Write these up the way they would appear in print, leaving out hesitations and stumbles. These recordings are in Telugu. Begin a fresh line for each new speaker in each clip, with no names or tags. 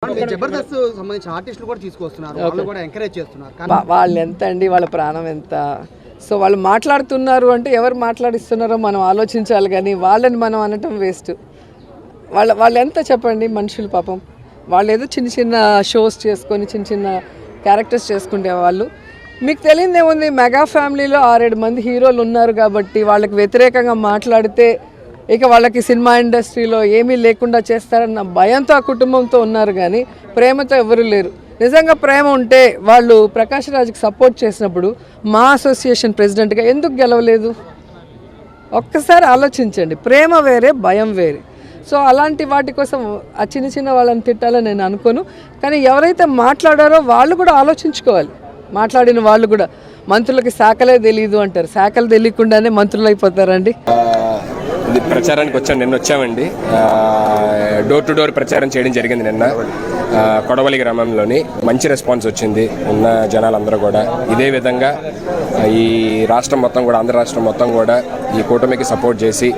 జబర్దస్త్ సంబంధించిన ఆర్టిస్టులు కూడా తీసుకొస్తున్నారు, వాళ్ళు కూడా ఎంకరేజ్ చేస్తున్నారు.
వాళ్ళు ఎంత అండి, వాళ్ళ ప్రాణం ఎంత. సో వాళ్ళు మాట్లాడుతున్నారు అంటే ఎవరు మాట్లాడిస్తున్నారో మనం ఆలోచించాలి, కానీ వాళ్ళని మనం అనటం వేస్ట్. వాళ్ళు ఎంత చెప్పండి మనుషులు, పాపం వాళ్ళు ఏదో చిన్న చిన్న షోస్ చేసుకొని చిన్న చిన్న క్యారెక్టర్స్ చేసుకుంటే వాళ్ళు. మీకు తెలియదు ఏముంది, మెగా ఫ్యామిలీలో 6-7 మంది హీరోలు ఉన్నారు కాబట్టి వాళ్ళకి వ్యతిరేకంగా మాట్లాడితే ఇక వాళ్ళకి సినిమా ఇండస్ట్రీలో ఏమీ లేకుండా చేస్తారన్న భయంతో ఆ కుటుంబంతో ఉన్నారు, కానీ ప్రేమతో ఎవరు లేరు. నిజంగా ప్రేమ ఉంటే వాళ్ళు ప్రకాష్ రాజ్కి సపోర్ట్ చేసినప్పుడు మా అసోసియేషన్ ప్రెసిడెంట్గా ఎందుకు గెలవలేదు? ఒక్కసారి ఆలోచించండి. ప్రేమ వేరే, భయం వేరే. సో అలాంటి వాటి కోసం ఆ చిన్న చిన్న వాళ్ళని తిట్టాలని నేను అనుకోను, కానీ ఎవరైతే మాట్లాడారో వాళ్ళు కూడా ఆలోచించుకోవాలి. మాట్లాడిన వాళ్ళు కూడా, మంత్రులకి శాఖలే తెలియదు అంటారు, శాఖలు తెలియకుండానే మంత్రులు అయిపోతారండి.
ఇది ప్రచారానికి నిన్న వచ్చామండి. డోర్ టు డోర్ ప్రచారం చేయడం జరిగింది నిన్న కొడవలి గ్రామంలోని. మంచి రెస్పాన్స్ వచ్చింది. ఉన్న జనాలందరూ కూడా ఇదే విధంగా ఈ రాష్ట్రం మొత్తం కూడా, ఆంధ్ర రాష్ట్రం మొత్తం కూడా ఈ కూటమికి సపోర్ట్ చేసి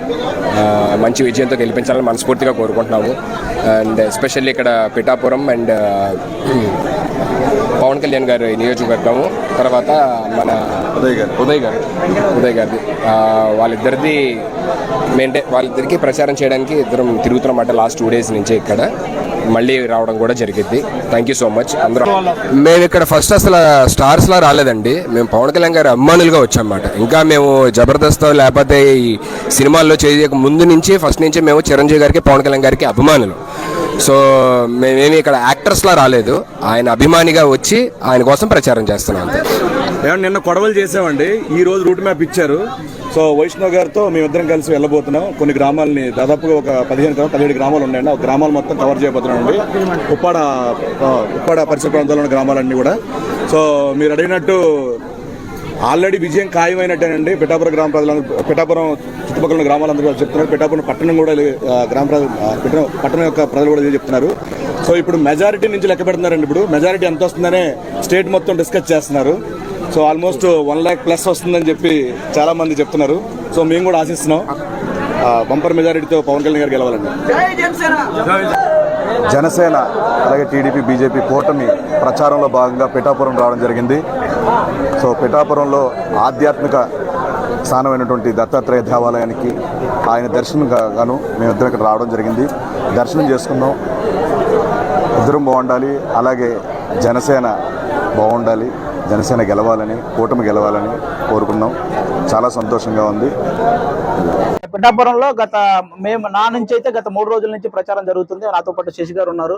మంచి విజయంతో గెలిపించాలని మనస్ఫూర్తిగా కోరుకుంటున్నాము. అండ్ ఎస్పెషల్లీ ఇక్కడ పిఠాపురం అండ్ పవన్ కళ్యాణ్ గారి నియోజకవర్గము, తర్వాత మన ఉదయ్ గారిది, వాళ్ళిద్దరిది వాళ్ళిద్దరికి ప్రచారం చేయడానికి ఇద్దరం తిరుగుతున్నమాట లాస్ట్ 2 days నుంచి. ఇక్కడ మళ్ళీ రావడం కూడా జరిగింది. Thank you so much. అందరం మేము ఇక్కడ ఫస్ట్ అసలు స్టార్స్లా రాలేదండి, మేము పవన్ కళ్యాణ్ గారి అభిమానులుగా వచ్చామన్నమాట. ఇంకా మేము జబర్దస్త్ లేకపోతే ఈ సినిమాల్లో చేయక ముందు నుంచి ఫస్ట్ నుంచి మేము చిరంజీవి గారికి, పవన్ కళ్యాణ్ గారికి అభిమానులు. సో మేమేమి ఇక్కడ యాక్టర్స్లా రాలేదు, ఆయన అభిమానిగా వచ్చి ఆయన కోసం ప్రచారం చేస్తున్నాం.
నిన్న కొడవలు చేసామండి, ఈ రోజు రూట్ మ్యాప్ ఇచ్చారు. సో వైష్ణవ్ గారితో మేమిద్దరం కలిసి వెళ్ళబోతున్నాం. కొన్ని గ్రామాలని, దాదాపుగా ఒక 17 గ్రామాలు ఉన్నాయండి. ఆ గ్రామాలు మొత్తం కవర్ చేయబోతున్నామండి. ఉప్పాడ పరిసర ప్రాంతాల్లో ఉన్న గ్రామాలన్నీ కూడా. సో మీరు అడిగినట్టు ఆల్రెడీ విజయం ఖాయమైనట్టేనండి. పిఠాపురం గ్రామ ప్రజలందరూ, పిఠాపురం చుట్టుపక్కల ఉన్న గ్రామాలందరూ చెప్తున్నారు. పిఠాపురం పట్టణం కూడా, పట్టణం యొక్క ప్రజలు కూడా ఇదే చెప్తున్నారు. సో ఇప్పుడు మెజారిటీ నుంచి లెక్క పెడుతున్నారండి. ఇప్పుడు మెజారిటీ ఎంత వస్తుందనే స్టేట్ మొత్తం డిస్కస్ చేస్తున్నారు. సో ఆల్మోస్ట్ 1 lakh+ వస్తుందని చెప్పి చాలా మంది చెప్తున్నారు. సో మేము కూడా ఆశిస్తున్నాం బంపర్ మెజారిటీతో పవన్ కళ్యాణ్ గారు గెలవాలండి.
జనసేన అలాగే టీడీపీ, బీజేపీ కూటమి ప్రచారంలో భాగంగా పిఠాపురం రావడం జరిగింది. సో పిఠాపురంలో ఆధ్యాత్మిక స్థానమైనటువంటి దత్తాత్రేయ దేవాలయానికి ఆయన దర్శనం గాను మేమిద్దరం ఇక్కడ రావడం జరిగింది. దర్శనం చేసుకున్నాం. ఇద్దరం బాగుండాలి, అలాగే జనసేన బాగుండాలి, జనసేన గెలవాలని, కూటమి గెలవాలని కోరుకున్నాం. చాలా సంతోషంగా ఉంది.
పిఠాపురంలో నా నుంచి అయితే గత 3 రోజుల నుంచి ప్రచారం జరుగుతుంది. నాతో పాటు శశి గారు ఉన్నారు.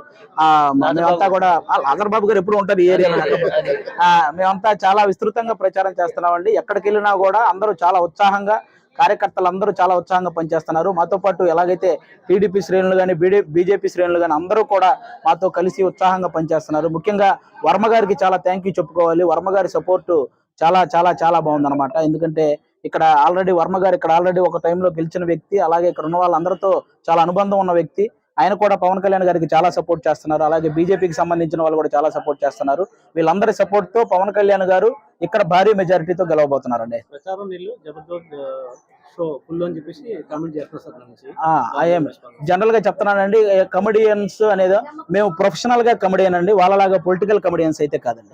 మేమంతా కూడా, ఆంధ్రబాబు గారు ఎప్పుడు ఉంటారు ఈ ఏరియాలో. మేమంతా చాలా విస్తృతంగా ప్రచారం చేస్తున్నామండి. ఎక్కడికి వెళ్ళినా కూడా అందరూ చాలా ఉత్సాహంగా, కార్యకర్తలు అందరూ చాలా ఉత్సాహంగా పనిచేస్తున్నారు. మాతో పాటు ఎలాగైతే టీడీపీ శ్రేణులు కానీ, బీజేపీ శ్రేణులు కానీ అందరూ కూడా మాతో కలిసి ఉత్సాహంగా పనిచేస్తున్నారు. ముఖ్యంగా వర్మ గారికి చాలా థ్యాంక్ యూ చెప్పుకోవాలి. వర్మ గారి సపోర్టు చాలా చాలా చాలా బాగుందన్నమాట. ఎందుకంటే ఇక్కడ ఆల్రెడీ వర్మ గారు ఇక్కడ ఆల్రెడీ ఒక టైంలో గెలిచిన వ్యక్తి, అలాగే ఇక్కడ ఉన్న వాళ్ళందరితో చాలా అనుబంధం ఉన్న వ్యక్తి. ఆయన కూడా పవన్ కళ్యాణ్ గారికి చాలా సపోర్ట్ చేస్తున్నారు. అలాగే బీజేపీకి సంబంధించిన వాళ్ళు కూడా చాలా సపోర్ట్ చేస్తున్నారు. వీళ్ళందరి సపోర్ట్ తో పవన్ కళ్యాణ్ గారు ఇక్కడ భారీ మెజారిటీతో గెలవబోతున్నారండి. జనరల్ గా చెప్తున్నానండి, కమెడియన్స్ అనేది మేము ప్రొఫెషనల్ గా కమెడియన్ అండి, వాళ్ళలాగా పొలిటికల్ కమెడియన్స్ అయితే కాదండి.